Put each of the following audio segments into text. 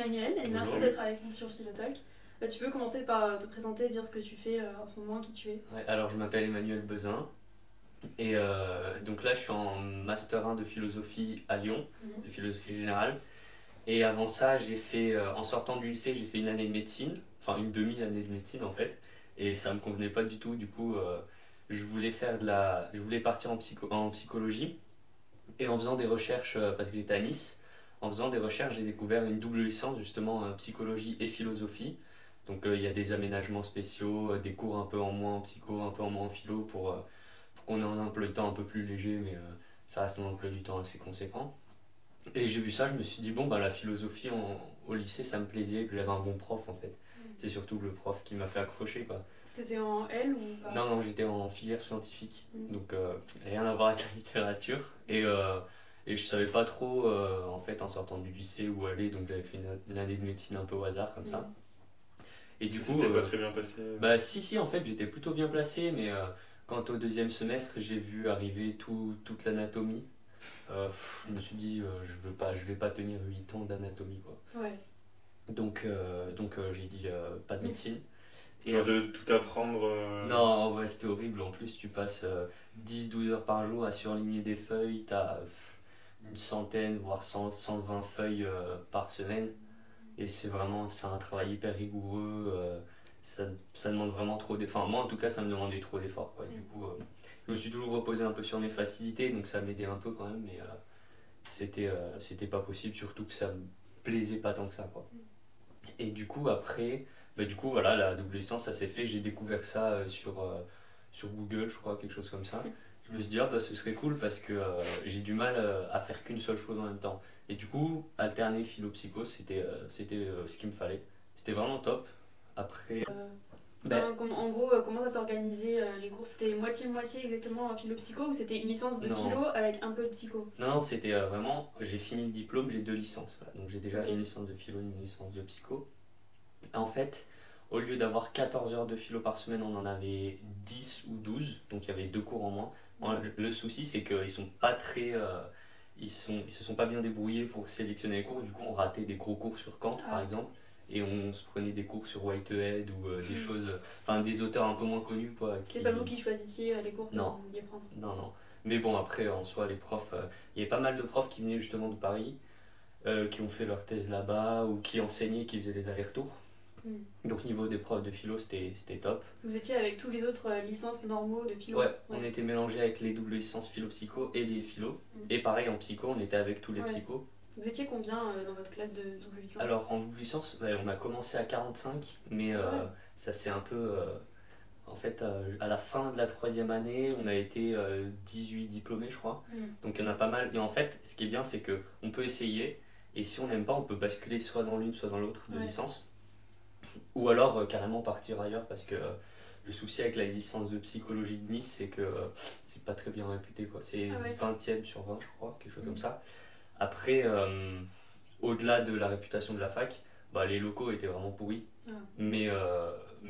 Emmanuel et merci Bonjour. d'être avec nous sur Philotalk. Tu peux commencer par te présenter et dire ce que tu fais en ce moment, qui tu es. Ouais, alors je m'appelle Emmanuel Bezin et donc là je suis en master 1 de philosophie à Lyon, de philosophie générale. Et avant ça j'ai fait, en sortant du lycée j'ai fait une année de médecine, enfin une demi-année de médecine en fait. Et ça me convenait pas du tout, du coup je voulais partir en psychologie. Et en faisant des recherches, parce que j'étais à Nice, en faisant des recherches j'ai découvert une double licence justement psychologie et philosophie. Donc il y a des aménagements spéciaux, des cours un peu en moins en psycho, un peu en moins en philo pour qu'on ait un emploi du temps un peu plus léger, mais ça reste un emploi du temps assez conséquent. Et j'ai vu ça, je me suis dit, bon, bah, la philosophie au lycée, ça me plaisait, que j'avais un bon prof en fait. C'est surtout le prof qui m'a fait accrocher quoi. T'étais en L ou pas? Non, non, j'étais en filière scientifique, Mm. donc rien à voir avec la littérature. Et je savais pas trop en fait en sortant du lycée où aller, donc j'avais fait une année de médecine un peu au hasard comme ça. Et du Ça coup, s'était pas très bien passé. bah si en fait j'étais plutôt bien placé, mais quand au deuxième semestre j'ai vu arriver toute l'anatomie, je me suis dit je vais pas tenir 8 ans d'anatomie quoi. Ouais. Donc j'ai dit pas de médecine. Et Genre de tout apprendre. non, ouais, c'était horrible. En plus, tu passes 10-12 heures par jour à surligner des feuilles. T'as une centaine, voire 120 feuilles par semaine. Et c'est un travail hyper rigoureux. Ça demande vraiment trop d'efforts. Enfin, moi, en tout cas, ça me demandait trop d'efforts, quoi. Du coup, je me suis toujours reposé un peu sur mes facilités. Donc, ça m'aidait un peu quand même. Mais c'était pas possible. Surtout que ça me plaisait pas tant que ça, quoi. Et du coup, après, bah, du coup, voilà, la double licence, ça s'est fait. J'ai découvert ça sur Google, je crois, quelque chose comme ça. Je me suis dit, ah, bah, ce serait cool parce que j'ai du mal à faire qu'une seule chose en même temps. Et du coup, alterner philo-psycho, c'était ce qu'il me fallait. C'était vraiment top. Après, ben, En gros, comment ça s'organisait les cours? C'était moitié-moitié exactement philo-psycho ou c'était une licence de Non. philo avec un peu de psycho? non, non, c'était vraiment, j'ai fini le diplôme, j'ai 2 licences là. Donc j'ai déjà Ok. une licence de philo, une licence de psycho. En fait, au lieu d'avoir 14 heures de philo par semaine, on en avait 10 ou 12, donc il y avait 2 cours en moins. Le souci, c'est qu'ils sont pas très. Ils se sont pas bien débrouillés pour sélectionner les cours, du coup, on ratait des gros cours sur Kant par Ah. exemple, et on se prenait des cours sur Whitehead ou des choses. Enfin, des auteurs un peu moins connus quoi. C'était pas vous qui choisissiez les cours que Non. vous vouliez prendre? Non, non. Mais bon, après, en soi, les profs. Il y avait pas mal de profs qui venaient justement de Paris, qui ont fait leur thèse là-bas ou qui enseignaient, qui faisaient des allers-retours. Donc niveau des profs de philo, c'était top. Vous étiez avec tous les autres licences normaux de philo? Ouais, on était mélangés avec les doubles licences philo-psycho et les philo. Et pareil en psycho, on était avec tous les Ouais. psychos. Vous étiez combien dans votre classe de double licence? Alors en double licence, ouais, on a commencé à 45, mais Ouais. ça c'est un peu... en fait, à la fin de la troisième année, on a été 18 diplômés, je crois. Donc il y en a pas mal. Et en fait, ce qui est bien, c'est que on peut essayer. Et si on n'aime pas, on peut basculer soit dans l'une, soit dans l'autre de Ouais. licence. Ou alors carrément partir ailleurs parce que le souci avec la licence de psychologie de Nice, c'est que c'est pas très bien réputé, quoi. C'est Ah ouais. 20e sur 20, je crois, quelque chose comme ça. Après, au-delà de la réputation de la fac, bah, les locaux étaient vraiment pourris. Ah. Mais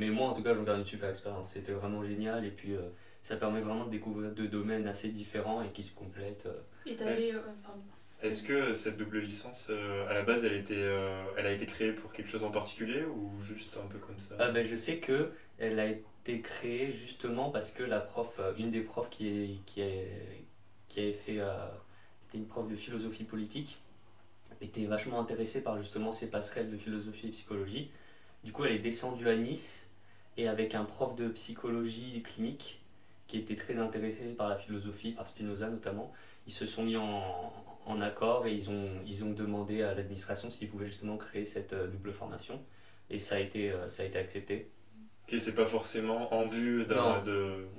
moi, en tout cas, j'en garde une super expérience. C'était vraiment génial. Et puis, ça permet vraiment de découvrir 2 domaines assez différents et qui se complètent. Et t'avais. Pardon. Est-ce que cette double licence, à la base, elle a été créée pour quelque chose en particulier ou juste un peu comme ça? Ben, je sais que elle a été créée justement parce que la prof, une des profs qui avait fait, c'était une prof de philosophie politique, était vachement intéressée par justement ces passerelles de philosophie et psychologie. Du coup, elle est descendue à Nice et avec un prof de psychologie clinique qui était très intéressé par la philosophie, par Spinoza notamment, ils se sont mis en accord et ils ont demandé à l'administration s'ils pouvaient justement créer cette double formation. Et ça a été accepté. Ok, c'est pas forcément en vue Non.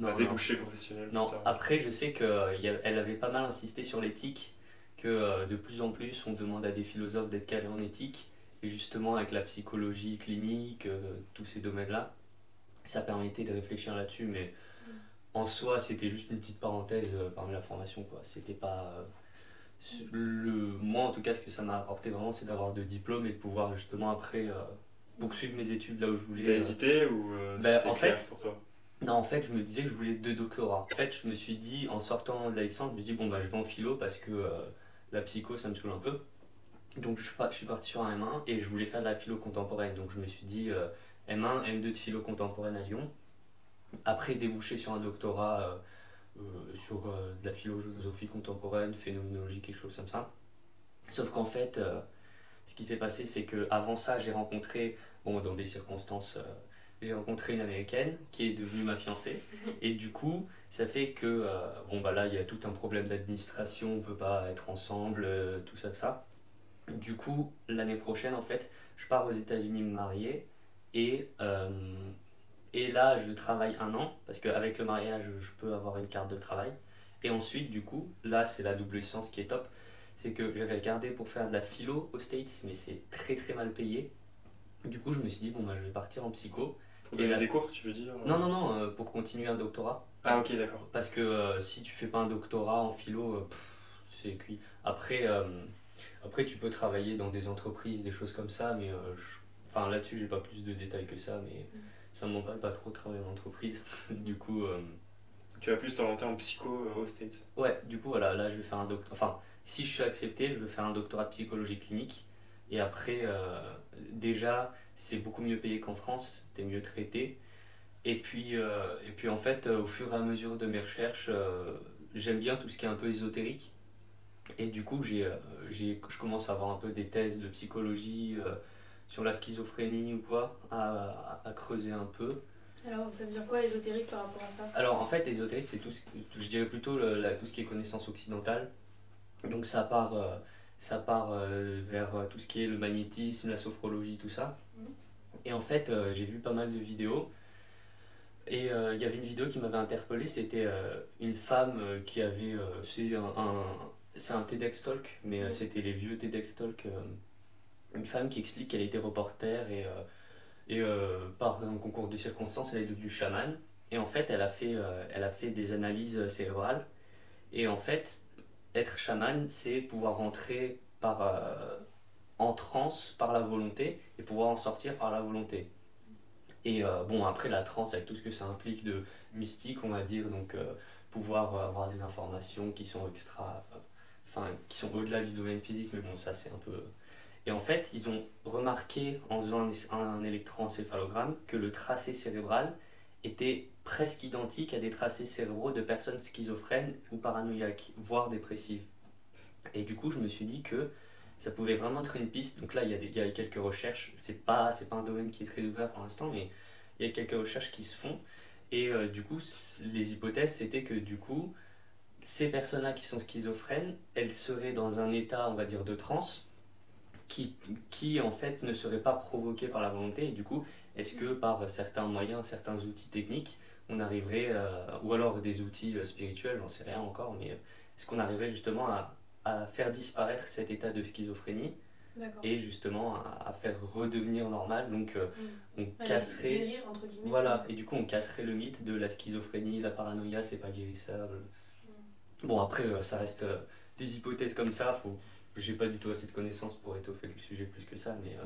d'un débouché professionnel plus Non, tard. après je sais qu'elle avait pas mal insisté sur l'éthique, que de plus en plus on demande à des philosophes d'être calés en éthique, et justement avec la psychologie clinique, tous ces domaines-là, ça permettait de réfléchir là-dessus, mais en soi c'était juste une petite parenthèse parmi la formation, quoi. C'était pas... moi en tout cas ce que ça m'a apporté vraiment c'est d'avoir 2 diplômes et de pouvoir justement après poursuivre mes études là où je voulais. T'as hésité ou Ben, c'était en clair fait, pour toi? non, en fait, je me disais que je voulais 2 doctorats. En fait, je me suis dit, en sortant de la licence, je me suis dit, bon, bah, je vais en philo parce que la psycho, ça me saoule un peu. Donc je suis parti sur un M1 et je voulais faire de la philo contemporaine. Donc je me suis dit M1, M2 de philo contemporaine à Lyon. Après déboucher sur un doctorat sur de la philosophie contemporaine, phénoménologie, quelque chose comme ça. Sauf qu'en fait, ce qui s'est passé, c'est que avant ça, j'ai rencontré, bon, dans des circonstances, j'ai rencontré une américaine qui est devenue ma fiancée. Et du coup, ça fait que, bon, bah là, il y a tout un problème d'administration, on peut pas être ensemble, tout ça, tout ça. Du coup, l'année prochaine, en fait, je pars aux États-Unis me marier et, et là, je travaille un an parce qu'avec le mariage, je peux avoir une carte de travail. Et ensuite, du coup, là, c'est la double licence qui est top. C'est que j'avais regardé pour faire de la philo aux States, mais c'est très très mal payé. Du coup, je me suis dit, bon, bah, je vais partir en psy. Pour Et donner là, des cours, tu veux dire? non, non, non, pour continuer un doctorat. Ah, ok, d'accord. Parce que si tu fais pas un doctorat en philo, c'est cuit. Après, après, tu peux travailler dans des entreprises, des choses comme ça, mais enfin, là-dessus, j'ai pas plus de détails que ça, mais ça ne m'empêche pas trop de travailler en entreprise. Du coup, Tu vas plus t'orienter en psycho aux States. ouais, du coup, voilà, là, je vais faire un doctorat. Enfin, si je suis accepté, je vais faire un doctorat de psychologie clinique. Et après, déjà, c'est beaucoup mieux payé qu'en France, t'es mieux traité. Et puis en fait, au fur et à mesure de mes recherches, j'aime bien tout ce qui est un peu ésotérique. Et du coup, je commence à avoir un peu des thèses de psychologie sur la schizophrénie ou quoi, à creuser un peu. Alors, ça veut dire quoi ésotérique par rapport à ça? Alors en fait, ésotérique, c'est tout, je dirais plutôt tout ce qui est connaissance occidentale. Donc ça part vers tout ce qui est le magnétisme, la sophrologie, tout ça. Et en fait, j'ai vu pas mal de vidéos. Et il y avait une vidéo qui m'avait interpellé, c'était une femme qui avait, c'est un TEDx Talk, mais c'était les vieux TEDx Talk, une femme qui explique qu'elle était reporter et par un concours de circonstances, elle est devenue chamane. Et en fait, elle a fait des analyses cérébrales. Et en fait, être chaman, c'est pouvoir rentrer en transe par la volonté et pouvoir en sortir par la volonté. Et bon, après la transe, avec tout ce que ça implique de mystique, on va dire, donc pouvoir avoir des informations qui sont enfin, qui sont au-delà du domaine physique, mais bon, ça c'est un peu. Et en fait, ils ont remarqué en faisant un électroencéphalogramme que le tracé cérébral était presque identique à des tracés cérébraux de personnes schizophrènes ou paranoïaques, voire dépressives. Et du coup, je me suis dit que ça pouvait vraiment être une piste. Donc là, il y a quelques recherches. C'est pas un domaine qui est très ouvert pour l'instant, mais il y a quelques recherches qui se font. Et du coup, les hypothèses, c'était que du coup, ces personnes-là qui sont schizophrènes, elles seraient dans un état, on va dire, de transe, qui, qui en fait ne serait pas provoqué par la volonté. Et du coup, est-ce que par certains moyens, certains outils techniques, on arriverait, ou alors des outils spirituels, j'en sais rien encore, mais est-ce qu'on arriverait justement à faire disparaître cet état de schizophrénie D'accord. et justement à faire redevenir normal. Donc on Ouais, casserait, guérir, entre guillemets. voilà, et du coup on casserait le mythe de la schizophrénie, la paranoïa, c'est pas guérissable. Bon après ça reste des hypothèses comme ça, j'ai pas du tout assez de connaissances pour étoffer le sujet plus que ça, mais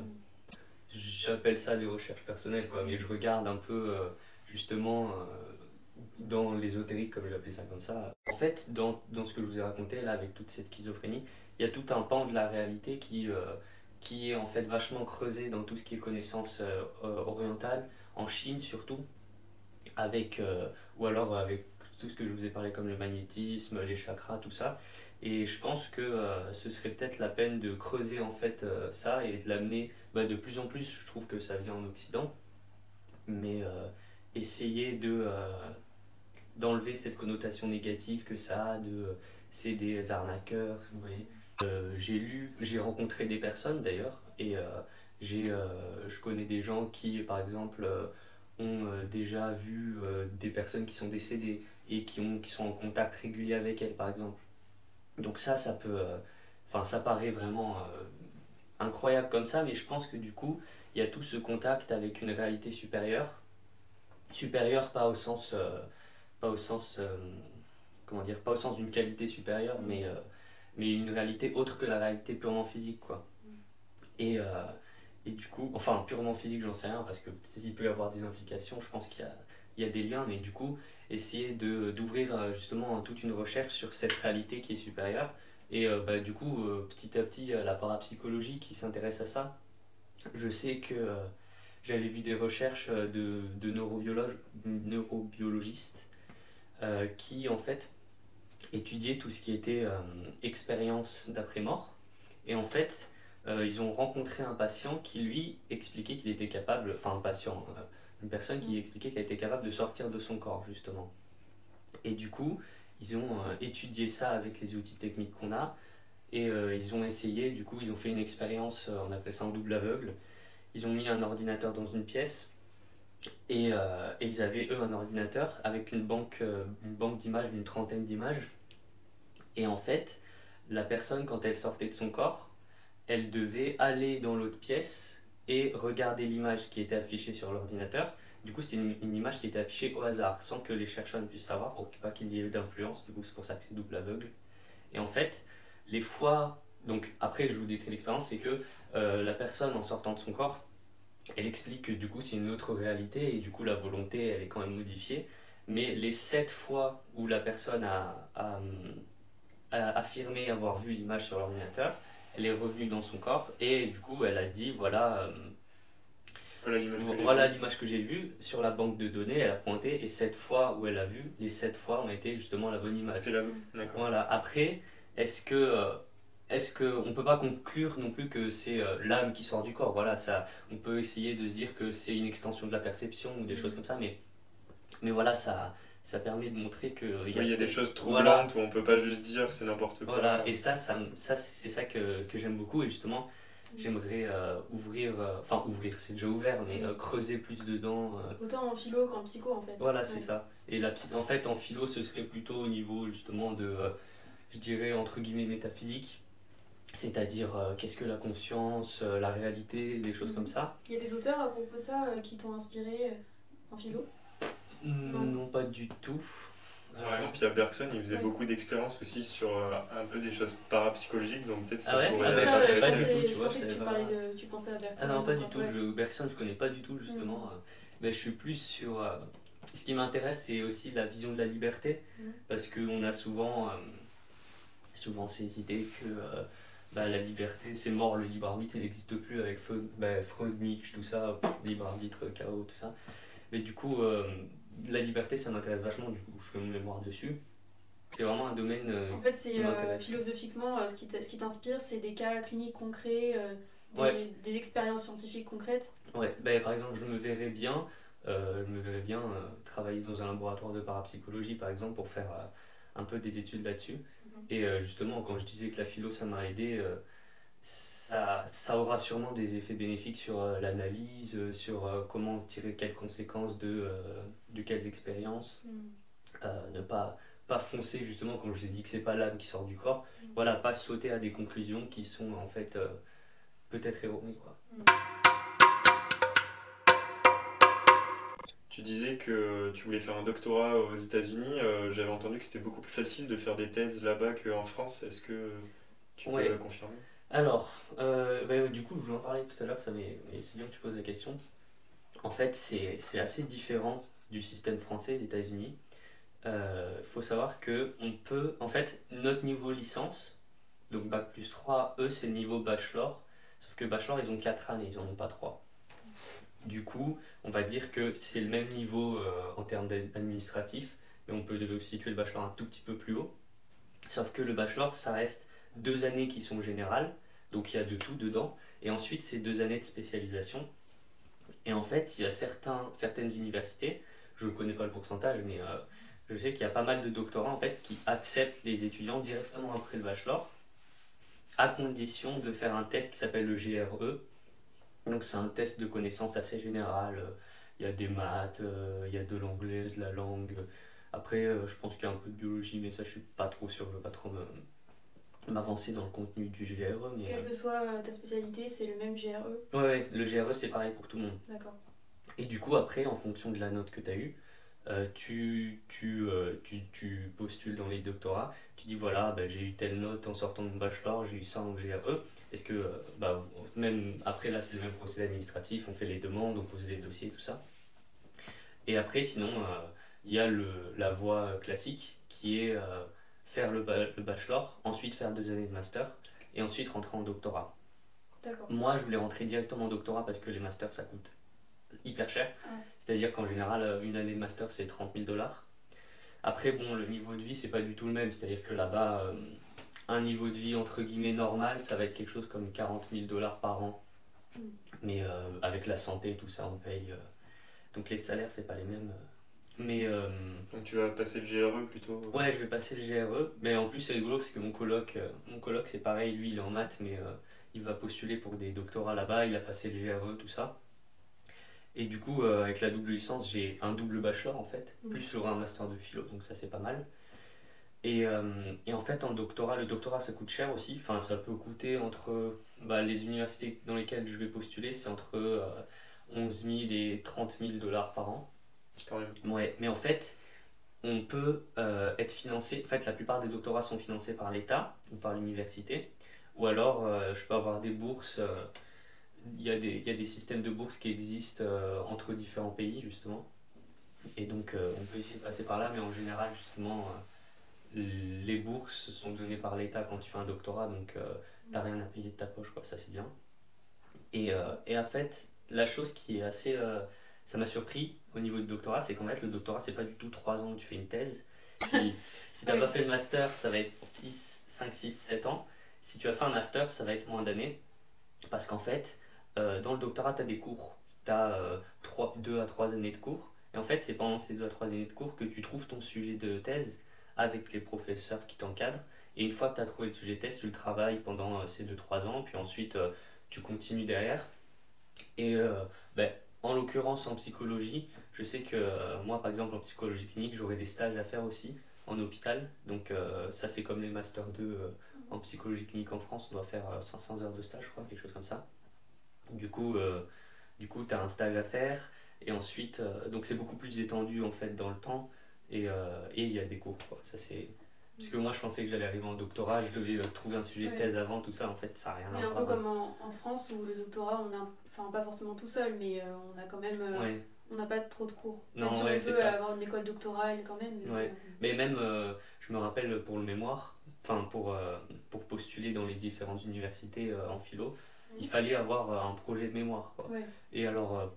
j'appelle ça des recherches personnelles quoi, mais je regarde un peu justement dans l'ésotérique comme j'appelle ça comme ça. En fait dans ce que je vous ai raconté là avec toute cette schizophrénie, il y a tout un pan de la réalité qui est en fait vachement creusé dans tout ce qui est connaissance orientale, en Chine surtout, avec, ou alors avec tout ce que je vous ai parlé comme le magnétisme, les chakras, tout ça. Et je pense que ce serait peut-être la peine de creuser en fait ça et de l'amener de plus en plus, je trouve que ça vient en Occident, mais essayer d'enlever cette connotation négative que ça a c'est des arnaqueurs, vous voyez. J'ai rencontré des personnes d'ailleurs, et je connais des gens qui, par exemple, ont déjà vu des personnes qui sont décédées et qui sont en contact régulier avec elles, par exemple. Donc ça peut, enfin, ça paraît vraiment incroyable comme ça, mais je pense que du coup, il y a tout ce contact avec une réalité supérieure, supérieure pas au sens, comment dire, pas au sens d'une qualité supérieure, mais une réalité autre que la réalité purement physique, quoi. Et, euh, et du coup, enfin, purement physique, j'en sais rien, parce que il peut y avoir des implications, je pense il y a des liens, mais du coup, essayer d'ouvrir justement toute une recherche sur cette réalité qui est supérieure, Et du coup, petit à petit, la parapsychologie qui s'intéresse à ça, je sais que j'avais vu des recherches de neurobiologistes qui en fait étudiaient tout ce qui était expérience d'après-mort. Et en fait, ils ont rencontré un patient qui lui expliquait qu'il était capable, enfin un patient, une personne qui expliquait qu'elle était capable de sortir de son corps justement. Et du coup, ils ont étudié ça avec les outils techniques qu'on a. Et ils ont essayé, du coup, ils ont fait une expérience, on appelle ça en double aveugle. Ils ont mis un ordinateur dans une pièce et ils avaient, eux, un ordinateur avec une banque d'images d'une trentaine d'images. Et en fait, la personne, quand elle sortait de son corps, elle devait aller dans l'autre pièce et regarder l'image qui était affichée sur l'ordinateur. Du coup, c'était une image qui était affichée au hasard, sans que les chercheurs ne puissent savoir, pour pas qu'il y ait d'influence. Du coup, c'est pour ça que c'est double aveugle. Et en fait, les fois. Donc, après, je vous décris l'expérience, c'est que la personne, en sortant de son corps, elle explique que du coup, c'est une autre réalité et du coup, la volonté, elle est quand même modifiée. Mais les 7 fois où la personne a affirmé avoir vu l'image sur l'ordinateur, elle est revenue dans son corps et du coup, elle a dit voilà, Voilà l'image que j'ai voilà vue. l'image que j'ai vue sur la banque de données, elle a pointé et 7 fois où elle a vu, les 7 fois ont été justement la bonne image. C'était là. D'accord. Voilà. Après, est-ce que on peut pas conclure non plus que c'est l'âme qui sort du corps. Voilà, ça, on peut essayer de se dire que c'est une extension de la perception ou des choses comme ça, mais voilà, ça permet de montrer que Oui, il y a des choses voilà, troublantes où on peut pas juste dire c'est n'importe quoi. voilà, et c'est ça que j'aime beaucoup et justement. J'aimerais ouvrir, c'est déjà ouvert, mais creuser plus dedans. Autant en philo qu'en psycho en fait. Voilà, c'est ça. Et en fait, en philo, ce serait plutôt au niveau justement de, je dirais, entre guillemets, métaphysique. C'est-à-dire, qu'est-ce que la conscience, la réalité, des choses comme ça. Il y a des auteurs à propos de ça qui t'ont inspiré en philo? Non, pas du tout. Par exemple, Pierre Bergson, il faisait beaucoup d'expériences aussi sur un peu des choses parapsychologiques, donc peut-être ça Ah ouais, pourrait ça, C'est être ça, pas intéressant. du tout, tu je vois, pensais que c'est pas- tu pensais à Bergson. Ah non, pas du tout. Ouais. Bergson, je connais pas du tout, justement. Mais je suis plus sur. Ce qui m'intéresse, c'est aussi la vision de la liberté. Parce qu'on a souvent ces idées que la liberté, c'est mort, le libre arbitre, il n'existe plus avec Freud, Nietzsche, tout ça, libre arbitre, chaos, tout ça. Mais du coup, la liberté, ça m'intéresse vachement, du coup, je fais mon mémoire dessus. C'est vraiment un domaine En fait, c'est qui m'intéresse. philosophiquement, ce qui t'inspire, c'est des cas cliniques concrets, Ouais. des expériences scientifiques concrètes. Ouais, par exemple, je me verrais bien travailler dans un laboratoire de parapsychologie, par exemple, pour faire un peu des études là-dessus. Et justement, quand je disais que la philo, ça m'a aidé, ça aura sûrement des effets bénéfiques sur l'analyse, sur comment tirer quelles conséquences de quelles expériences. Ne pas foncer, justement, quand je vous ai dit que c'est pas l'âme qui sort du corps. Voilà, pas sauter à des conclusions qui sont en fait peut-être erronées, quoi. Tu disais que tu voulais faire un doctorat aux États-Unis. J'avais entendu que c'était beaucoup plus facile de faire des thèses là-bas qu'en France. Est-ce que tu peux Ouais. le confirmer? Alors, du coup, je voulais en parler tout à l'heure, mais c'est bien que tu poses la question. En fait, c'est assez différent du système français des États-Unis. Faut savoir que on peut, en fait, notre niveau licence, donc bac+3, eux, c'est le niveau bachelor. Sauf que bachelor, ils ont 4 années, ils en ont pas 3. Du coup, on va dire que c'est le même niveau en termes administratifs, mais on peut situer le bachelor un tout petit peu plus haut. Sauf que le bachelor, ça reste 2 années qui sont générales, donc il y a de tout dedans, et ensuite c'est 2 années de spécialisation. Et en fait, il y a certaines universités, je ne connais pas le pourcentage, mais je sais qu'il y a pas mal de doctorats en fait, qui acceptent les étudiants directement après le bachelor, à condition de faire un test qui s'appelle le GRE. Donc c'est un test de connaissances assez général. Il y a des maths, il y a de l'anglais, de la langue. Après, je pense qu'il y a un peu de biologie, mais ça, je suis pas trop sûr. Je veux pas trop m'avancer dans le contenu du GRE. Mais, Quelle que soit ta spécialité, c'est le même GRE. ouais, le GRE, c'est pareil pour tout le monde. D'accord. Et du coup, après, en fonction de la note que tu as eue, tu postules dans les doctorats. Tu dis voilà, j'ai eu telle note en sortant de mon bachelor, j'ai eu ça en GRE. Est-ce que, même après, là, c'est le même procédé administratif, on fait les demandes, on pose les dossiers, tout ça. Et après, sinon, il y a la voie classique qui est faire le bachelor, ensuite faire 2 années de master, et ensuite rentrer en doctorat. D'accord. Moi, je voulais rentrer directement en doctorat parce que les masters, ça coûte hyper cher. Ah. C'est-à-dire qu'en général, une année de master, c'est 30 000 $. Après, bon, le niveau de vie, c'est pas du tout le même. C'est-à-dire que là-bas, un niveau de vie entre guillemets normal, ça va être quelque chose comme 40 000 $ par an. Mm. Mais avec la santé et tout ça, on paye. Donc les salaires, c'est pas les mêmes. Mais Donc tu vas passer le GRE plutôt. ouais, je vais passer le GRE. Mais en plus, c'est rigolo parce que mon coloc c'est pareil. Lui, il est en maths, mais il va postuler pour des doctorats là-bas. Il a passé le GRE, tout ça. Et du coup, avec la double licence, j'ai un double bachelor en fait, plus sur un master de philo, donc ça c'est pas mal. Et en fait, en doctorat, le doctorat ça coûte cher aussi. Enfin, ça peut coûter entre les universités dans lesquelles je vais postuler, c'est entre 11 000 et 30 000 $ par an. Quand même. Ouais, mais en fait, on peut être financé. En fait, la plupart des doctorats sont financés par l'État ou par l'université. Ou alors, je peux avoir des bourses. Il y a des systèmes de bourses qui existent entre différents pays, justement. Et donc, on peut essayer de passer par là, mais en général, justement, les bourses sont données par l'État quand tu fais un doctorat, donc t'as rien à payer de ta poche, quoi, ça c'est bien. Et en fait, la chose qui est assez. Ça m'a surpris au niveau du doctorat, c'est qu'en fait, le doctorat, c'est pas du tout 3 ans où tu fais une thèse. Puis, si t'as Oui. pas fait le master, ça va être 5, 6, 7 ans. Si tu as fait un master, ça va être moins d'années. Parce qu'en fait, dans le doctorat, tu as des cours. Tu as 2 à 3 années de cours. Et en fait, c'est pendant ces 2 à 3 années de cours que tu trouves ton sujet de thèse avec les professeurs qui t'encadrent. Et une fois que tu as trouvé le sujet de thèse, tu le travailles pendant ces 2 3 ans. Puis ensuite, tu continues derrière. Et ben, en l'occurrence, en psychologie, je sais que moi, par exemple, en psychologie clinique, j'aurai des stages à faire aussi en hôpital. Donc ça, c'est comme les Master 2 en psychologie clinique en France. On doit faire 500 heures de stage, je crois, quelque chose comme ça. Du coup, tu as un stage à faire. Et ensuite, donc c'est beaucoup plus étendu en fait dans le temps. Et il y a des cours, quoi. Ça, c'est... Parce que moi, je pensais que j'allais arriver en doctorat, je devais trouver un sujet de Ouais. thèse avant, tout ça. En fait, ça n'a rien Et à un peu voir. comme en France où le doctorat, on a, enfin pas forcément tout seul, mais on a quand même, Ouais. on n'a pas trop de cours. Non, Même si ouais, on c'est peut ça. avoir une école doctorale quand même. Mais Ouais. bon. Mais même, je me rappelle pour le mémoire, enfin pour postuler dans les différentes universités en philo, il fallait avoir un projet de mémoire, quoi. Ouais. Et alors,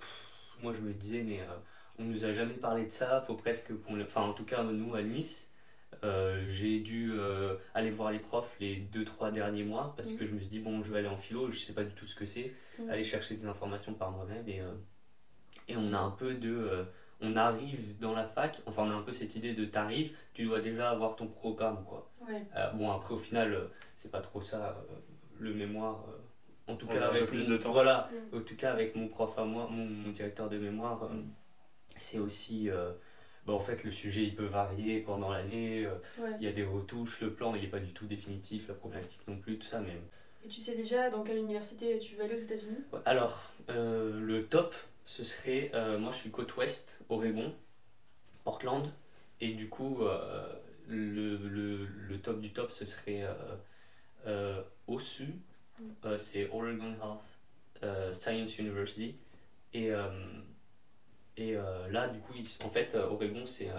moi je me disais, mais on nous a jamais parlé de ça, faut presque qu'on enfin en tout cas, nous à Nice, j'ai dû aller voir les profs les 2 3 derniers mois parce que je me suis dit, bon, je vais aller en philo, je sais pas du tout ce que c'est, aller chercher des informations par moi-même et on a un peu on arrive dans la fac, enfin on a un peu cette idée de t'arrives, tu dois déjà avoir ton programme, quoi. Ouais. Bon, après au final, c'est pas trop ça, le mémoire. En tout On cas a un peu avec plus mon, de temps. voilà, en tout cas avec mon prof à moi, mon directeur de mémoire, c'est aussi en fait le sujet il peut varier pendant l'année, Ouais. il y a des retouches, le plan il est pas du tout définitif, la problématique non plus, tout ça, mais Et tu sais déjà dans quelle université tu veux aller aux États-Unis? ouais, alors le top ce serait, moi je suis côte ouest, Oregon, Portland, et du coup le top du top ce serait OSU, c'est Oregon Health Science University. Et là, du coup, en fait, Oregon, c'est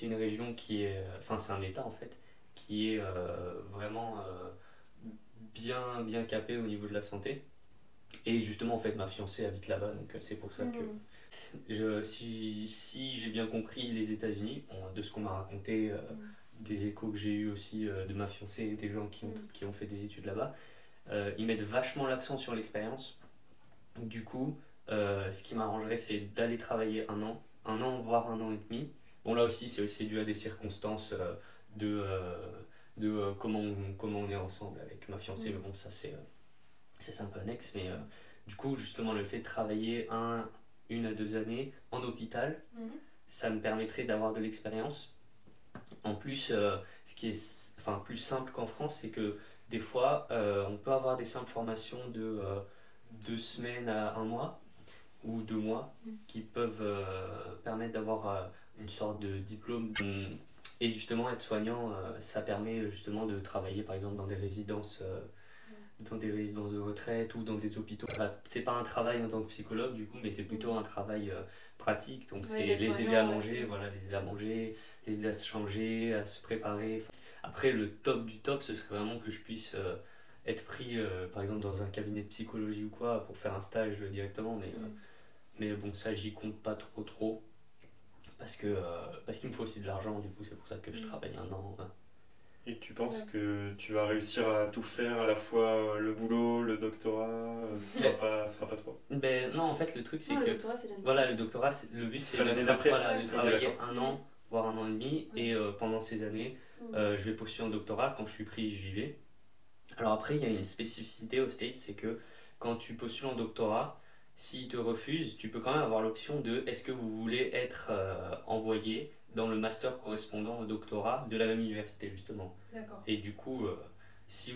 une région qui est. Enfin, c'est un État, en fait, qui est vraiment bien capé au niveau de la santé. Et justement, en fait, ma fiancée habite là-bas, donc c'est pour ça que. Si j'ai bien compris les États-Unis, bon, de ce qu'on m'a raconté, des échos que j'ai eu aussi de ma fiancée et des gens qui ont fait des études là-bas, ils mettent vachement l'accent sur l'expérience. Du coup, ce qui m'arrangerait, c'est d'aller travailler un an, voire un an et demi. Bon, là aussi, c'est aussi dû à des circonstances de comment on est ensemble avec ma fiancée, mais bon, ça, c'est un peu annexe. Mais du coup, justement, le fait de travailler 1 à 2 années en hôpital, ça me permettrait d'avoir de l'expérience. En plus, ce qui est plus simple qu'en France, c'est que des fois, on peut avoir des simples formations de 2 semaines à un mois ou 2 mois qui peuvent permettre d'avoir une sorte de diplôme. Et justement, être soignant, ça permet justement de travailler par exemple dans des résidences de retraite ou dans des hôpitaux. C'est pas un travail en tant que psychologue du coup, mais c'est plutôt un travail pratique. Donc Ouais, c'est d'être les aider soignant, à manger, voilà, les aider à manger, les aider à se changer, à se préparer. Après, le top du top, ce serait vraiment que je puisse être pris, par exemple, dans un cabinet de psychologie ou quoi, pour faire un stage directement. Mais bon, ça, j'y compte pas trop. Parce qu'il me faut aussi de l'argent, du coup, c'est pour ça que je travaille un an. Ouais. Et tu penses Ouais. que tu vas réussir à tout faire, à la fois le boulot, le doctorat, ce sera pas trop. Ben, non, en fait, le truc, c'est Non, le que doctorat, c'est l'année. voilà, le doctorat, le but, C'est c'est l'année de, d'après. voilà, de Ok, travailler d'accord. un an, voire un an et demi. Ouais. Et pendant ces années, je vais postuler en doctorat. Quand je suis pris, j'y vais. Alors après, il y a une spécificité aux States, c'est que quand tu postules en doctorat, s'ils te refusent, tu peux quand même avoir l'option de est-ce que vous voulez être envoyé dans le master correspondant au doctorat de la même université, justement. D'accord. Et du coup, si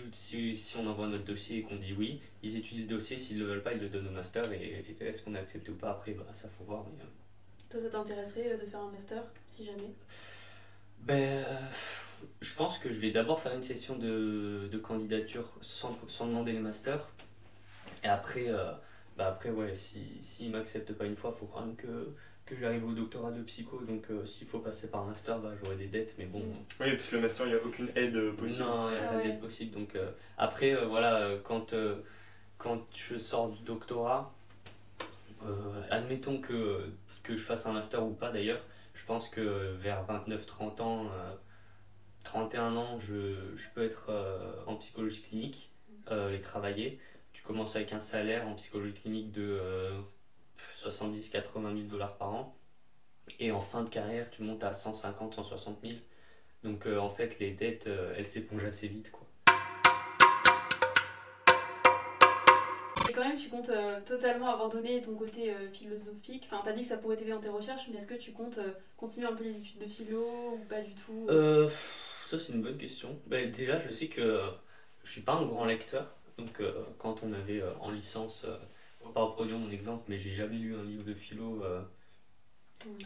on envoie notre dossier et qu'on dit oui, ils étudient le dossier, s'ils ne le veulent pas, ils le donnent au master, et est-ce qu'on est accepté ou pas après, bah, ça faut voir. Mais, Toi, ça t'intéresserait de faire un master, si jamais? ben, je pense que je vais d'abord faire une session de candidature sans demander les masters. Et après, après ouais, s'ils ne m'acceptent pas une fois, il faut quand même que j'arrive au doctorat de psycho. Donc s'il faut passer par un master, bah, j'aurai des dettes. Mais bon, Oui, parce que le master, il n'y a aucune aide possible. non, il n'y a Ah pas ouais. d'aide possible. Donc après, voilà, quand je sors du doctorat, admettons que je fasse un master ou pas d'ailleurs, je pense que vers 29-30 ans, 31 ans, je peux être en psychologie clinique et travailler. Tu commences avec un salaire en psychologie clinique de 70-80 000 dollars par an. Et en fin de carrière, tu montes à 150-160 000. Donc en fait, les dettes, elles s'épongent assez vite, quoi. Et quand même, tu comptes totalement abandonner ton côté philosophique. Enfin, t'as dit que ça pourrait t'aider dans tes recherches, mais est-ce que tu comptes continuer un peu les études de philo ou pas du tout? Ça, c'est une bonne question. Ben, déjà, je sais que je suis pas un grand lecteur. Donc quand on avait en licence, on va pas reproduire mon exemple, mais j'ai jamais lu un livre de philo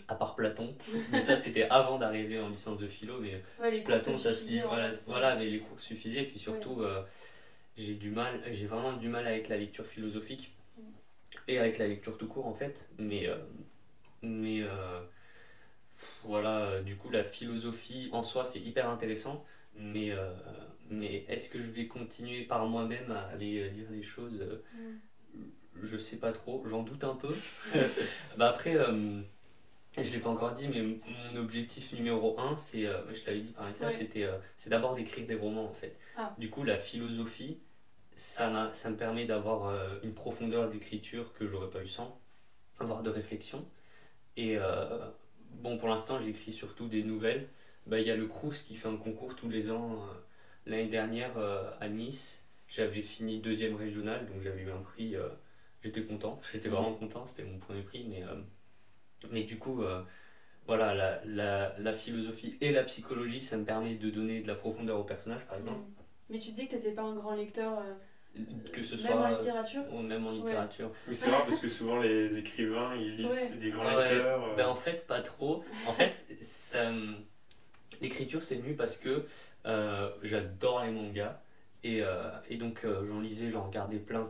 à part Platon. Mais ça, c'était avant d'arriver en licence de philo. Mais Ouais, les cours Platon, te ça se lit, suffisaient, en voilà, fait. voilà, mais les cours suffisaient. Et puis surtout, j'ai vraiment du mal avec la lecture philosophique et avec la lecture tout court en fait. Mais voilà, du coup, la philosophie en soi, c'est hyper intéressant. Mais est-ce que je vais continuer par moi-même à aller lire des choses Je sais pas trop, j'en doute un peu. Bah après, je l'ai pas encore dit, mais mon objectif numéro un, je t'avais dit par message, Ouais. c'est d'abord d'écrire des romans en fait. Ah. Du coup, la philosophie, ça me permet d'avoir une profondeur d'écriture que j'aurais pas eu sans, avoir de réflexion. Et bon, pour l'instant, j'écris surtout des nouvelles. Bah, il y a le Crous qui fait un concours tous les ans. L'année dernière, à Nice, j'avais fini deuxième régional, donc j'avais eu un prix. J'étais content, j'étais vraiment content, c'était mon premier prix. Mais du coup, voilà, la philosophie et la psychologie, ça me permet de donner de la profondeur au personnage, par exemple. Mais tu disais que t'étais pas un grand lecteur, Que ce même soit en littérature? ou même en littérature. Oui, c'est rare parce que souvent les écrivains, ils lisent Ouais. des grands Ouais, lecteurs. ben en fait, pas trop. En fait, l'écriture, c'est venu parce que j'adore les mangas. Et donc, j'en lisais, j'en regardais plein.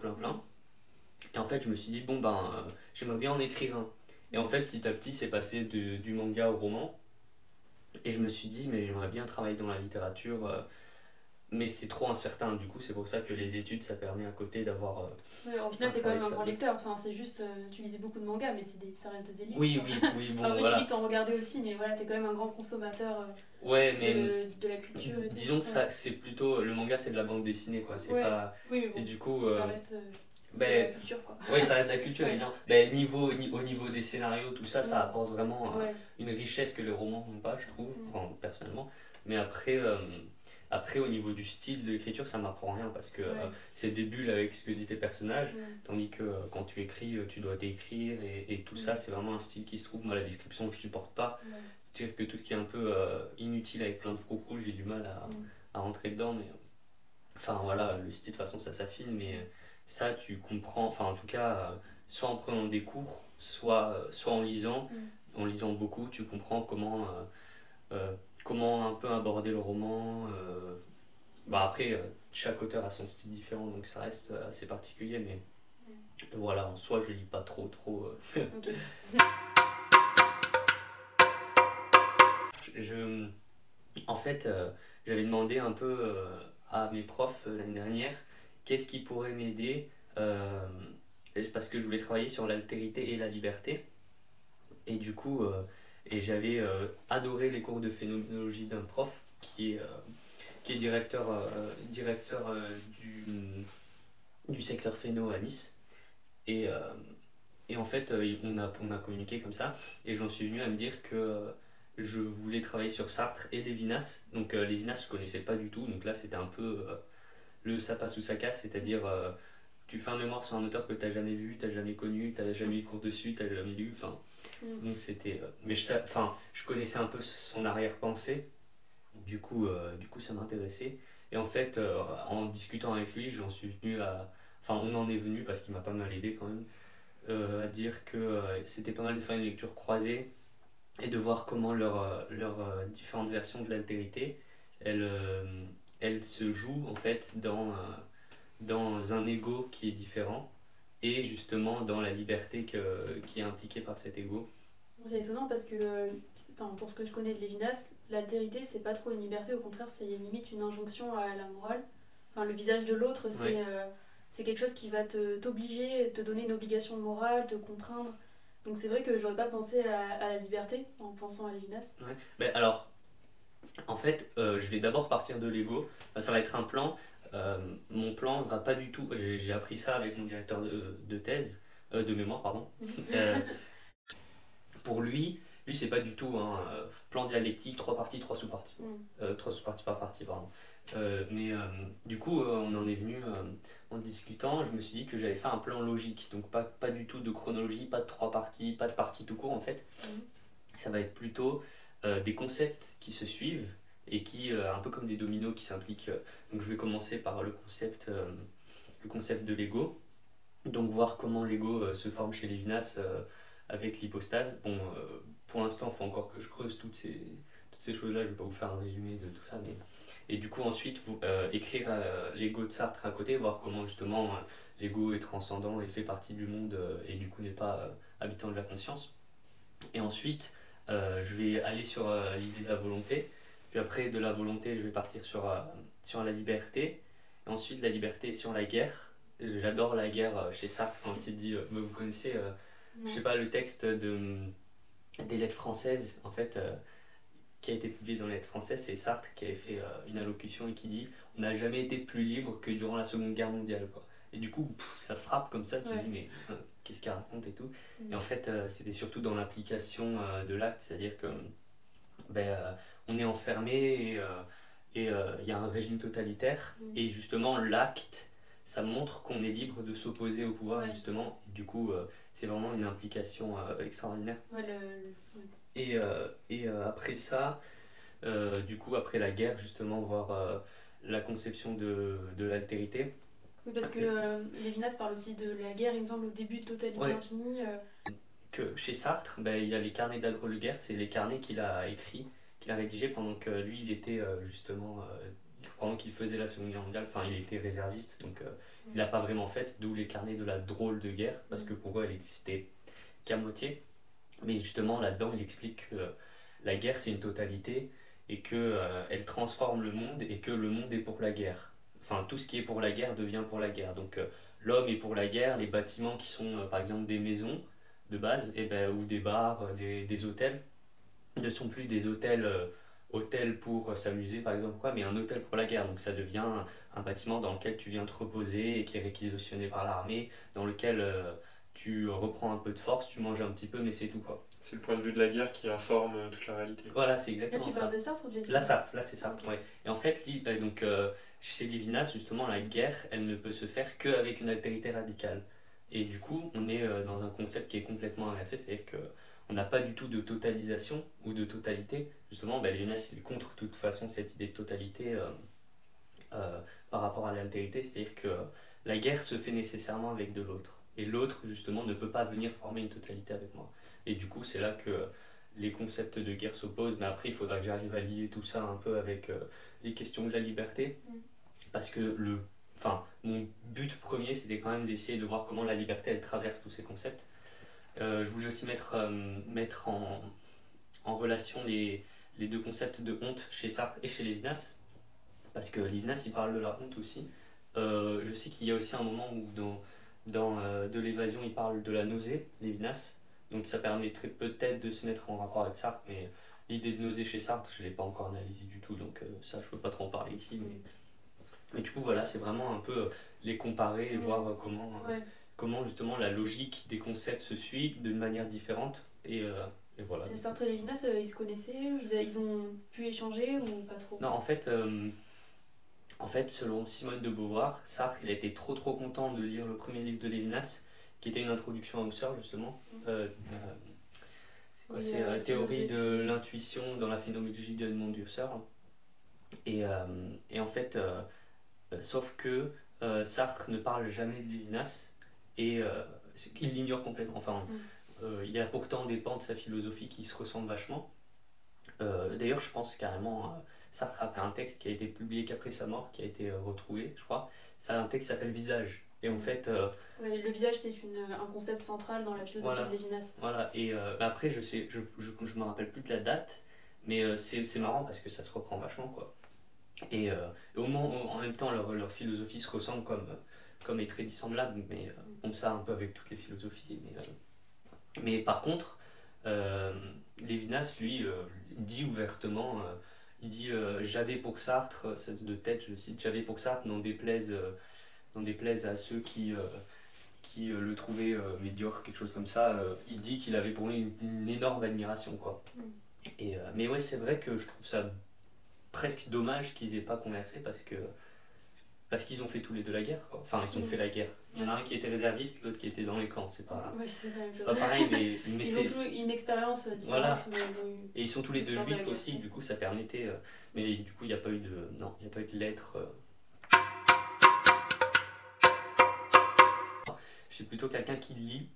Et en fait, je me suis dit, bon, ben, j'aimerais bien en écrire un. Et en fait, petit à petit, c'est passé du manga au roman. Et je me suis dit, mais j'aimerais bien travailler dans la littérature. Mais c'est trop incertain. Du coup, c'est pour ça que les études, ça permet à côté d'avoir. Ouais, au final, Un t'es quand même un travail grand stable. lecteur. Enfin, c'est juste, tu lisais beaucoup de mangas, mais ça reste des livres. Oui, bon, Après, tu voilà. dis que t'en regardais aussi, mais voilà, t'es quand même un grand consommateur Ouais, mais de la culture et tout. disons que Ouais. ça, c'est plutôt. Le manga, c'est de la bande dessinée, quoi. C'est Ouais. pas. Oui, mais Et bon, du coup. ça reste de la Ben, culture, quoi. oui, ça reste de la culture, Ouais. évidemment. Ben, au niveau des scénarios, tout ça, ça Ouais. apporte vraiment Ouais. une richesse que les romans n'ont pas, je trouve, Mm. enfin, personnellement. Mais après, au niveau du style de l'écriture, ça m'apprend rien parce que Ouais. c'est des bulles avec ce que disent tes personnages, Ouais. tandis que quand tu écris, tu dois décrire et tout ça, c'est vraiment un style qui se trouve. Moi, la description, je supporte pas. Ouais. C'est-à-dire que tout ce qui est un peu inutile avec plein de froufrous, j'ai du mal à rentrer dedans. Mais enfin, voilà, le style, de toute façon, ça s'affine, mais ça, tu comprends, enfin, en tout cas, soit en prenant des cours, soit en lisant beaucoup, tu comprends comment un peu aborder le roman. Bah après, chaque auteur a son style différent, donc ça reste assez particulier, mais voilà, en soi, je lis pas trop. Ok. Je, en fait, j'avais demandé un peu à mes profs l'année dernière qu'est-ce qui pourrait m'aider parce que je voulais travailler sur l'altérité et la liberté. Et du coup, j'avais adoré les cours de phénoménologie d'un prof qui est directeur du secteur phéno à Nice. Et, euh, et en fait, on a communiqué comme ça, et j'en suis venu à me dire que je voulais travailler sur Sartre et Lévinas. Donc Lévinas, je connaissais pas du tout, donc là c'était un peu le ça passe ou ça casse, c'est-à-dire tu fais un mémoire sur un auteur que tu n'as jamais vu, tu n'as jamais connu, tu n'as jamais eu de cours dessus, tu n'as jamais lu, enfin. Donc c'était. Mais je connaissais un peu son arrière-pensée, du coup ça m'intéressait. Et en fait, en discutant avec lui, j'en suis venu à. Enfin, on en est venu, parce qu'il m'a pas mal aidé quand même, à dire que c'était pas mal de faire une lecture croisée et de voir comment leurs différentes versions de l'altérité, elles, elles se jouent en fait dans un ego qui est différent et justement dans la liberté qui est impliquée par cet ego. C'est étonnant parce que, enfin, pour ce que je connais de Lévinas, l'altérité c'est pas trop une liberté, au contraire c'est limite une injonction à la morale. Enfin, le visage de l'autre c'est quelque chose qui va t'obliger, te donner une obligation morale, te contraindre. Donc c'est vrai que j'aurais pas pensé à la liberté en pensant à Lévinas. Ouais. Mais alors, en fait, je vais d'abord partir de l'ego. Enfin, ça va être un plan. Mon plan va pas du tout. J'ai appris ça avec mon directeur de thèse, de mémoire, pardon. Euh, pour lui c'est pas du tout un plan dialectique, trois parties, trois sous-parties. Trois sous-parties par partie, pardon. Mais du coup, on en est venu en discutant. Je me suis dit que j'allais faire un plan logique, donc pas du tout de chronologie, pas de trois parties, pas de partie tout court en fait. Ça va être plutôt des concepts qui se suivent et qui, un peu comme des dominos qui s'impliquent. Donc je vais commencer par le concept de l'ego. Donc voir comment l'ego se forme chez Lévinas avec l'hypostase. Bon, pour l'instant, il faut encore que je creuse toutes ces choses-là. Je ne vais pas vous faire un résumé de tout ça. Mais... Et du coup, ensuite, écrire l'ego de Sartre à côté, voir comment justement l'ego est transcendant et fait partie du monde et du coup n'est pas habitant de la conscience. Et ensuite, je vais aller sur l'idée de la volonté. Puis après, de la volonté, je vais partir sur la liberté. Et ensuite, la liberté sur la guerre. J'adore la guerre chez Sartre quand il dit, mais vous connaissez, je sais pas, le texte des lettres françaises, en fait, qui a été publié dans les lettres françaises, c'est Sartre qui avait fait une allocution et qui dit on n'a jamais été plus libre que durant la Seconde Guerre mondiale, quoi. Et du coup, ça frappe comme ça, tu te dis mais qu'est-ce qu'il raconte et tout. Et en fait, c'était surtout dans l'application de l'acte, c'est-à-dire que on est enfermé et il y a un régime totalitaire et justement l'acte ça montre qu'on est libre de s'opposer au pouvoir justement. Et du coup c'est vraiment une implication extraordinaire. Et après ça, du coup après la guerre justement voir la conception de l'altérité. Oui, parce que Lévinas parle aussi de la guerre, il me semble, au début de Totalité Infinie. Que chez Sartre, il y a les carnets d'Adre-le-Guerre, c'est les carnets qu'il a écrits, qu'il a rédigés pendant que lui il était justement, pendant qu'il faisait la Seconde Guerre mondiale, enfin il était réserviste, donc il n'a pas vraiment fait, d'où les carnets de la drôle de guerre, parce que pour eux elle existait qu'à moitié. Mais justement là-dedans il explique que la guerre c'est une totalité et que elle transforme le monde et que le monde est pour la guerre. Enfin tout ce qui est pour la guerre devient pour la guerre. Donc l'homme est pour la guerre, les bâtiments qui sont par exemple des maisons de base ou des bars, des hôtels ne sont plus des hôtels pour s'amuser par exemple quoi, mais un hôtel pour la guerre. Donc ça devient un bâtiment dans lequel tu viens te reposer et qui est réquisitionné par l'armée, dans lequel tu reprends un peu de force, tu manges un petit peu mais c'est tout quoi. C'est le point de vue de la guerre qui informe toute la réalité. Voilà, c'est exactement ça. Là tu parles de Sartre ou de Lévinas? Là, Sartre, là c'est Sartre, ouais. Et en fait, lui, donc, chez Lévinas, justement, la guerre, elle ne peut se faire qu'avec une altérité radicale. Et du coup, on est dans un concept qui est complètement inversé, c'est-à-dire qu'on n'a pas du tout de totalisation ou de totalité. Justement, Lévinas, il est contre de toute façon cette idée de totalité par rapport à l'altérité, c'est-à-dire que la guerre se fait nécessairement avec de l'autre. Et l'autre, justement, ne peut pas venir former une totalité avec moi. Et du coup, c'est là que les concepts de guerre s'opposent, mais après il faudra que j'arrive à lier tout ça un peu avec les questions de la liberté, parce que mon but premier c'était quand même d'essayer de voir comment la liberté elle traverse tous ces concepts. Je voulais aussi mettre en relation les deux concepts de honte chez Sartre et chez Lévinas, parce que Lévinas il parle de la honte aussi. Je sais qu'il y a aussi un moment où dans De l'évasion il parle de la nausée, Lévinas, donc ça permettrait peut-être de se mettre en rapport avec Sartre, mais l'idée de nausée chez Sartre je ne l'ai pas encore analysée du tout, donc ça je peux pas trop en parler ici. Mais du coup voilà, c'est vraiment un peu les comparer et voir Ouais. comment justement la logique des concepts se suit d'une manière différente, et voilà. Sartre et Lévinas, ils se connaissaient, ou ils ont pu échanger ou pas trop? Non, en fait, selon Simone de Beauvoir, Sartre il a été trop content de lire le premier livre de Lévinas, qui était une introduction à Husserl justement. C'est quoi, Oui, c'est Théorie de philosophie. l'intuition dans la phénoménologie d'Edmond Husserl. Et en fait, sauf que Sartre ne parle jamais de Lévinas et il l'ignore complètement. Enfin, il y a pourtant des pans de sa philosophie qui se ressemblent vachement. D'ailleurs, je pense carrément, Sartre a fait un texte qui a été publié qu'après sa mort, qui a été retrouvé, je crois. C'est un texte qui s'appelle Visage. Et en fait, Ouais, le visage, c'est un concept central dans la philosophie voilà, de Lévinas. voilà. Et après, je me rappelle plus de la date, mais c'est marrant parce que ça se reprend vachement, quoi. Et en même temps, leur philosophie se ressemble comme est très dissemblable, mais on ça un peu avec toutes les philosophies. Mais par contre, euh, Lévinas, lui, dit ouvertement, il dit j'avais pour Sartre, de tête, je cite, j'avais pour Sartre, n'en déplaise à ceux qui le trouvaient médiocre, quelque chose comme ça, il dit qu'il avait pour lui une énorme admiration, quoi. Mais ouais, c'est vrai que je trouve ça presque dommage qu'ils aient pas conversé parce qu'ils ont fait tous les deux la guerre, quoi. Enfin, ils ont fait la guerre. Il y en a un qui était réserviste, l'autre qui était dans les camps. Ouais, c'est la même C'est pas chose. pareil, mais Ils ont tous une expérience voilà. différente, mais ils ont eu Et ils sont tous les deux l'expérience de la juifs guerre. aussi, du coup ça permettait. Mais du coup, il n'y a pas eu de. Non, il n'y a pas eu de lettres. Je suis plutôt quelqu'un qui lit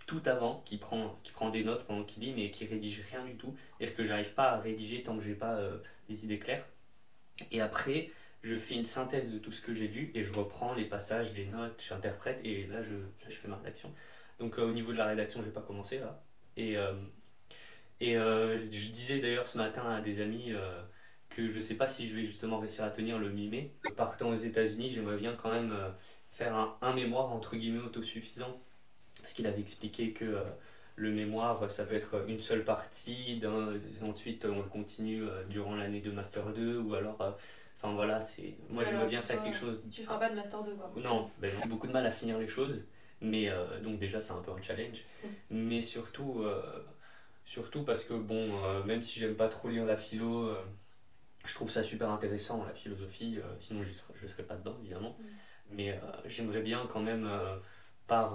tout avant, qui prend des notes pendant qu'il lit, mais qui rédige rien du tout. C'est-à-dire que j'arrive pas à rédiger tant que j'ai pas les idées claires. Et après, je fais une synthèse de tout ce que j'ai lu et je reprends les passages, les notes, j'interprète et là je fais ma rédaction. Donc au niveau de la rédaction, j'ai pas commencé là. Et, euh, je disais d'ailleurs ce matin à des amis que je sais pas si je vais justement réussir à tenir le mi-mai. Partant aux États-Unis, j'aimerais bien quand même faire un mémoire entre guillemets autosuffisant parce qu'il avait expliqué que le mémoire ça peut être une seule partie, ensuite on le continue durant l'année de Master 2 ou alors. Enfin voilà, moi j'aimerais Alors, bien faire toi, quelque chose. tu feras pas de Master 2, quoi. Non, ben non. J'ai beaucoup de mal à finir les choses, mais donc déjà c'est un peu un challenge. Mais surtout parce que bon, même si j'aime pas trop lire la philo, je trouve ça super intéressant la philosophie, sinon je serais pas dedans évidemment. Mais j'aimerais bien quand même, par,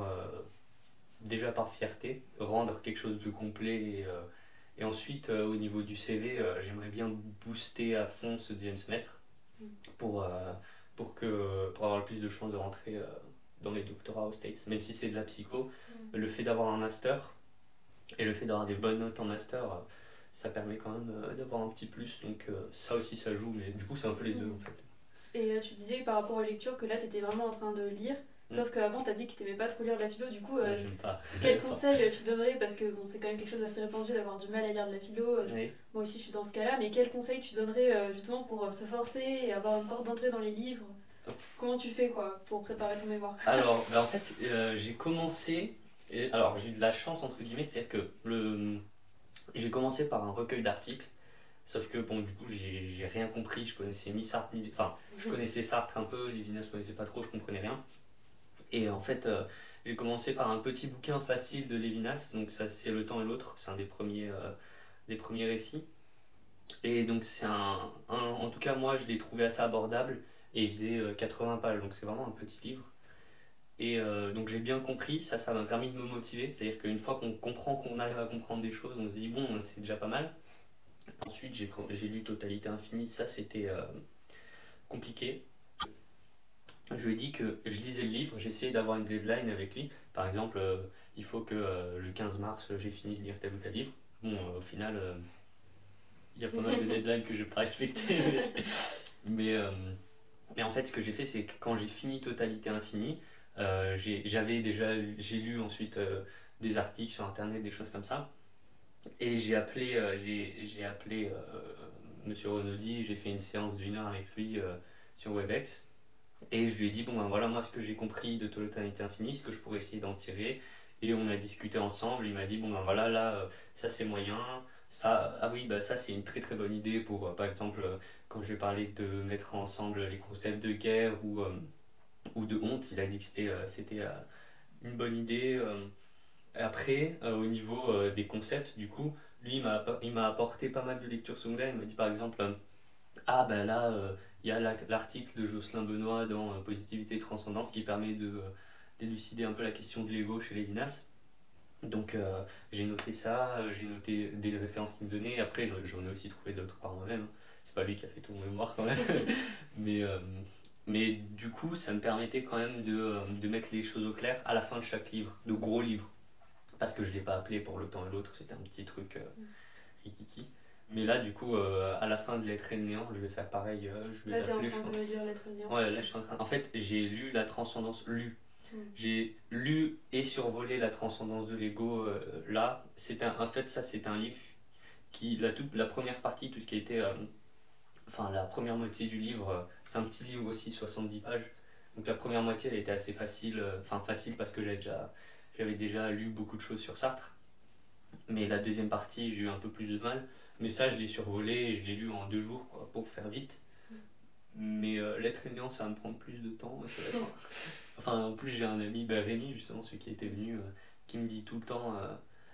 déjà par fierté, rendre quelque chose de complet et ensuite au niveau du CV, j'aimerais bien booster à fond ce deuxième semestre pour, euh, pour avoir le plus de chances de rentrer dans les doctorats aux States. Même si c'est de la psycho, le fait d'avoir un master et le fait d'avoir des bonnes notes en master, ça permet quand même d'avoir un petit plus. Donc ça aussi ça joue, mais du coup c'est un peu les deux en fait. Et tu disais par rapport aux lectures que là, tu étais vraiment en train de lire. Sauf qu'avant, tu as dit que tu n'aimais pas trop lire de la philo. Du coup, Ouais, j'aime pas. quel conseil tu donnerais? Parce que bon, c'est quand même quelque chose d'assez répandu d'avoir du mal à lire de la philo. Oui. Moi aussi, je suis dans ce cas-là. Mais quel conseil tu donnerais justement pour se forcer et avoir une porte d'entrée dans les livres? Comment tu fais quoi pour préparer ton mémoire? Alors, ben, en fait, j'ai commencé. Alors, j'ai eu de la chance, entre guillemets, c'est-à-dire que j'ai commencé par un recueil d'articles. Sauf que, bon, du coup, j'ai rien compris. Je connaissais ni Sartre, ni. Enfin, je connaissais Sartre un peu, Lévinas, je connaissais pas trop, je comprenais rien. Et en fait, j'ai commencé par un petit bouquin facile de Lévinas. Donc, ça, c'est Le Temps et l'autre. C'est un des premiers récits. Et donc, en tout cas, moi, je l'ai trouvé assez abordable. Et il faisait 80 pages. Donc, c'est vraiment un petit livre. Et donc j'ai bien compris, ça m'a permis de me motiver, c'est-à-dire qu'une fois qu'on comprend qu'on arrive à comprendre des choses, on se dit bon, c'est déjà pas mal. Ensuite j'ai lu Totalité Infinie, ça c'était compliqué. Je lui ai dit que je lisais le livre, j'essayais d'avoir une deadline avec lui. Par exemple, il faut que le 15 mars j'ai fini de lire tel ou tel livre. Bon, au final, il y a pas mal de deadlines que je n'ai pas respectées. Mais, euh, mais en fait, ce que j'ai fait, c'est que quand j'ai fini Totalité Infinie, j'ai lu ensuite des articles sur internet, des choses comme ça, et j'ai appelé Monsieur Renaudi, j'ai fait une séance d'1 heure avec lui sur Webex. Et je lui ai dit, bon ben voilà, moi ce que j'ai compris de Totalité Infinie, ce que je pourrais essayer d'en tirer. Et on a discuté ensemble, il m'a dit, bon ben voilà, là, ça c'est moyen. Ça, ah oui, bah ça c'est une très très bonne idée pour, par exemple, quand je vais parler de mettre ensemble les concepts de guerre ou de honte, il a dit que c'était une bonne idée. Après, au niveau des concepts, du coup, lui il m'a apporté pas mal de lectures secondaires. Il m'a dit par exemple, ah ben là, il y a l'article de Jocelyn Benoît dans Positivité et Transcendance qui permet d'élucider un peu la question de l'ego chez Lévinas. Donc j'ai noté ça, j'ai noté des références qu'il me donnait. Après, j'en ai aussi trouvé d'autres par moi-même, hein. C'est pas lui qui a fait tout mon mémoire quand même. mais, euh, mais du coup, ça me permettait quand même de mettre les choses au clair à la fin de chaque livre, de gros livres. Parce que je ne l'ai pas appelé pour le temps et l'autre, c'était un petit truc rikiki. Mais là, du coup, à la fin de L'être et le néant, je vais faire pareil. Je vais Là, t'es en l'appeler, train de lire L'être et le néant. Ouais, là, je suis en train. En fait, j'ai lu La Transcendance, J'ai lu et survolé La Transcendance de l'ego là. En fait, ça, c'est un livre qui, la première partie, tout ce qui était. Enfin, la première moitié du livre, c'est un petit livre aussi, 70 pages. Donc la première moitié, elle était assez facile. Enfin, facile parce que j'avais déjà lu beaucoup de choses sur Sartre. Mais la deuxième partie, j'ai eu un peu plus de mal. Mais ça, je l'ai survolé et je l'ai lu en 2 jours, quoi, pour faire vite. Mais L'être et le néant, ça va me prendre plus de temps. Ça va être... Enfin, en plus, j'ai un ami, Rémi, justement, celui qui était venu, qui me dit tout le temps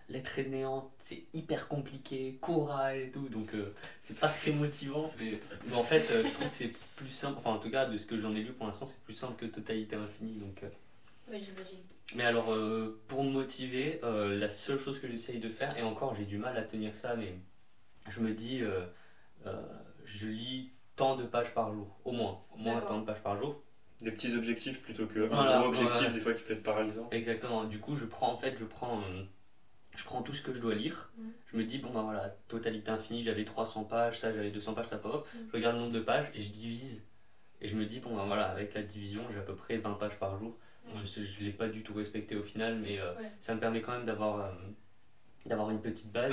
L'être et le néant, c'est hyper compliqué, choral et tout. Donc, c'est pas très motivant. Mais en fait, je trouve que c'est plus simple. Enfin, en tout cas, de ce que j'en ai lu pour l'instant, c'est plus simple que Totalité Infinie. Donc, Ouais, j'imagine. mais alors, pour me motiver, la seule chose que j'essaye de faire, et encore j'ai du mal à tenir ça, mais je me dis, je lis tant de pages par jour, au moins D'accord. tant de pages par jour. Des petits objectifs plutôt qu'un Voilà, gros objectif, voilà. des fois qui peut être paralysant. Exactement, du coup je prends tout ce que je dois lire. Je me dis, bon ben voilà, Totalité Infinie, j'avais 300 pages, ça j'avais 200 pages, je regarde le nombre de pages et je divise. Et je me dis, bon ben voilà, avec la division, j'ai à peu près 20 pages par jour. Je ne l'ai pas du tout respecté au final, mais ça me permet quand même d'avoir une petite base.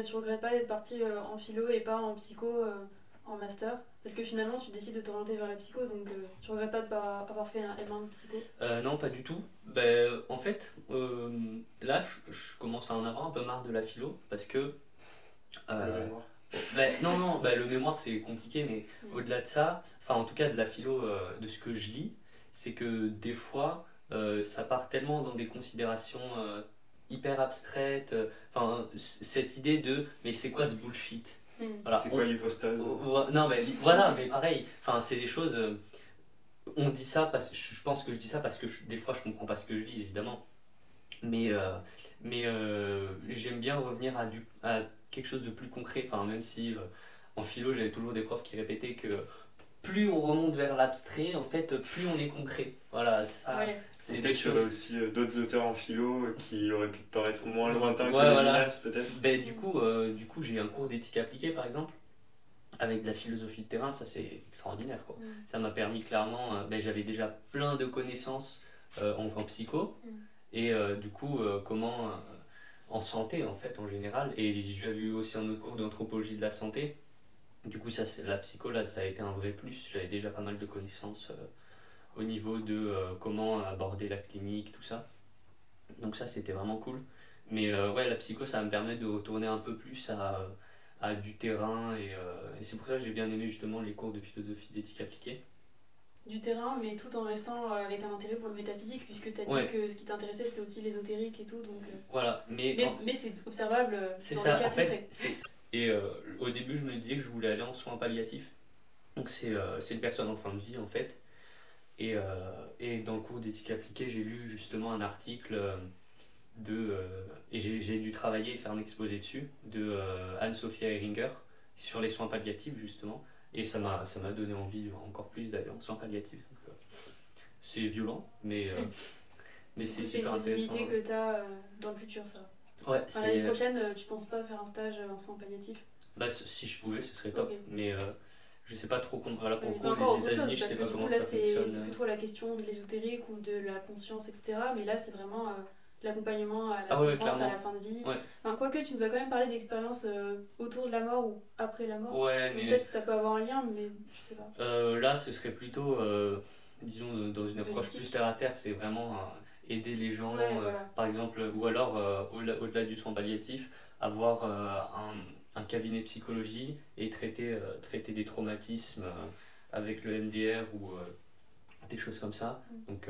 Tu regrettes pas d'être parti en philo et pas en psycho en master? Parce que finalement, tu décides de t'orienter vers la psycho, donc tu regrettes pas de pas avoir fait un M1 de psycho? Non, pas du tout. En fait, là, je commence à en avoir un peu marre de la philo, parce que... Le mémoire. non, le mémoire c'est compliqué, mais au-delà de ça, enfin en tout cas de la philo, de ce que je lis, c'est que des fois, ça part tellement dans des considérations hyper abstraites, enfin cette idée de mais c'est quoi ce bullshit? Voilà, C'est quoi l'hypostase? Non, mais voilà, mais pareil, enfin c'est des choses. On dit ça parce que je pense que je dis ça parce que des fois je comprends pas ce que je lis évidemment, mais j'aime bien revenir à quelque chose de plus concret. Enfin, même si en philo j'avais toujours des profs qui répétaient que plus on remonte vers l'abstrait, en fait, plus on est concret. Voilà, ça, Ouais. c'est Peut-être des qu'il y choses. aurait aussi d'autres auteurs en philo qui auraient pu te paraître moins lointains que Ouais, voilà. Lévinas, peut-être. Du coup, j'ai un cours d'éthique appliquée par exemple, avec de la philosophie de terrain, ça c'est extraordinaire quoi. Ça m'a permis clairement, j'avais déjà plein de connaissances en psycho, et du coup, comment en santé en fait en général, et j'avais eu aussi un autre cours d'anthropologie de la santé. Du coup, la psycho, là, ça a été un vrai plus. J'avais déjà pas mal de connaissances au niveau de comment aborder la clinique, tout ça. Donc ça, c'était vraiment cool. Mais ouais, la psycho, ça va me permettre de retourner un peu plus à du terrain. Et c'est pour ça que j'ai bien aimé justement les cours de philosophie d'éthique appliquée. Du terrain, mais tout en restant avec un intérêt pour le métaphysique, puisque tu as dit Ouais. que ce qui t'intéressait, c'était aussi l'ésotérique et tout. Donc, Voilà, mais c'est observable c'est dans ça, les cas en fait. concrets. Et au début, je me disais que je voulais aller en soins palliatifs. Donc c'est une personne en fin de vie en fait. Et dans le cours d'éthique appliquée, j'ai lu justement un article et j'ai dû travailler et faire un exposé dessus, de Anne-Sophia Heringer sur les soins palliatifs justement. Et ça m'a donné envie encore plus d'aller en soins palliatifs. Donc, c'est violent, mais c'est C'est une super intéressant. possibilité que tu as dans le futur, ça. Ouais, L'année prochaine, tu penses pas faire un stage en soins palliatifs? Si je pouvais, ce serait top. Ok. Mais je sais pas trop comment. Voilà, pour Mais le c'est coup, encore les autre chose, États-Unis, je parce sais que pas du coup comment là ça c'est fonctionne. plus trop la question de l'ésotérique ou de la conscience, etc. Mais là c'est vraiment l'accompagnement à la Ah ouais, souffrance, à clairement. la fin de vie. Ouais. Enfin, quoique, tu nous as quand même parlé d'expériences autour de la mort ou après la mort. Ouais, Donc mais peut-être que ça peut avoir un lien, mais je sais pas. là, ce serait plutôt, disons, dans une approche plus Politique. terre à terre, c'est vraiment aider les gens, Ouais, voilà. par exemple, ou alors, au-delà du soin palliatif, avoir un cabinet de psychologie et traiter des traumatismes avec le MDR ou des choses comme ça, donc,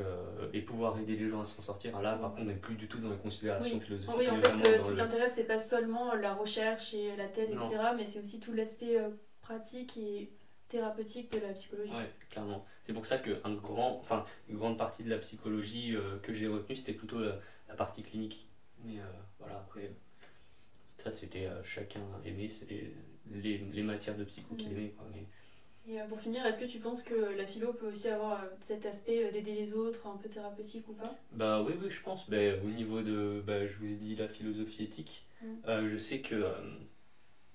et pouvoir aider les gens à s'en sortir. Là, par contre, on n'est plus du tout dans les considérations Oui, philosophiques, oui, on en est fait, vraiment ce dans qui le... t'intéresse, c'est pas seulement la recherche et la thèse, Non. etc., mais c'est aussi tout l'aspect pratique et thérapeutique de la psychologie. Ouais, clairement. C'est pour ça une grande partie de la psychologie que j'ai retenue, c'était plutôt la partie clinique. Mais voilà, après, ça c'était chacun aimé, c'est les matières de psycho qu'il aimait, quoi. Mais, Et pour finir, est-ce que tu penses que la philo peut aussi avoir cet aspect d'aider les autres, un peu thérapeutique ou pas? bah oui, oui, je pense. Bah, au niveau de, bah, je vous ai dit la philosophie éthique, je sais que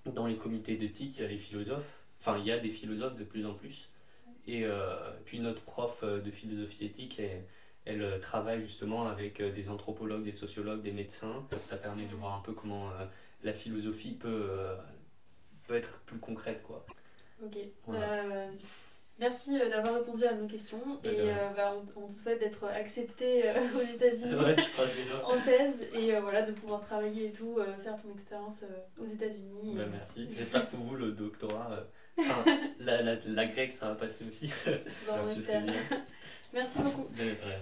dans les comités d'éthique, il y a les philosophes, enfin il y a des philosophes de plus en plus. Et puis notre prof de philosophie éthique, elle travaille justement avec des anthropologues, des sociologues, des médecins. Ça permet de voir un peu comment la philosophie peut être plus concrète, quoi. Ok. Voilà. Merci d'avoir répondu à nos questions De et rien. on te souhaite d'être accepté aux États-Unis Ouais, je croise les doigts. en thèse et voilà, de pouvoir travailler et tout, faire ton expérience aux États-Unis. Bah, merci. J'espère que pour vous, le doctorat, la grecque, ça va passer aussi. Bon, on Merci, espère. Flavien. Merci beaucoup. De rien.